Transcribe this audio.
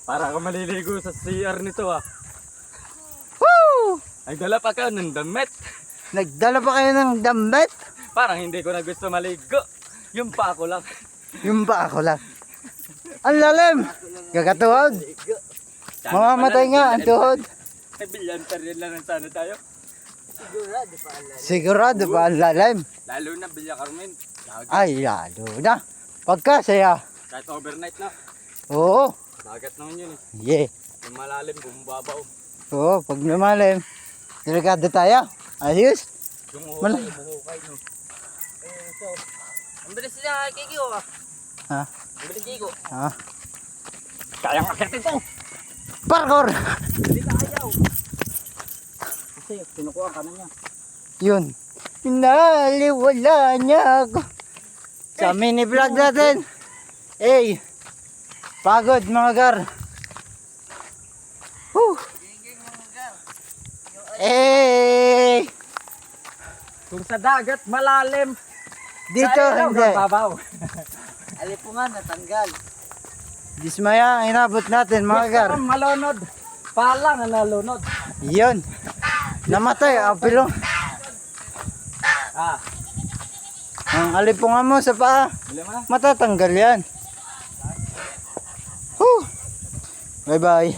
Para ka maliligo sa CR nito ah. Woo! Ay dala pa ka ng damit. Nagdala pa kayo ng damit? Parang hindi ko na gusto maligo. Yung pa ako lang. Yung ba ako lang? Ang lalim! Gagatuhod! Mamamatay nga ang tuhod. Ay bilyan pa rin lang sana tayo. Sigurado ba ang lalim? Lalo na Bilya Carmen. Ay, lalo na. Pagkasaya. Kahit overnight na. Oo. Dagat naman yun eh. Yeah. Yung malalim, bumubabaw. Oo, pag lumalim. Delikado tayo. Ayos. Yung Mal- umuhukay no. So, ang bilis niya, Kiko ah. Ha? Ang bilis Kiko. Ha? Kaya nga kaya ito. Parkour! Hindi ka ayaw. Kasi kinukuha ka na niya. Yun. Pinaliwala niya ako. Sa mini vlog natin. Hey. Pagod mga gar. Whew. Hey. Kung sa dagat malalim, Dito sa ilaw, hindi. babaw. Alipungan natanggal. Dismaya, inabot natin mga gar. Gusto kang malunod. Pala na nalunod. Yun. Namatay, apilong. Ah, Ang alipungan mo sa paa, bili mo na. matatanggal yan. Whew. Bye bye.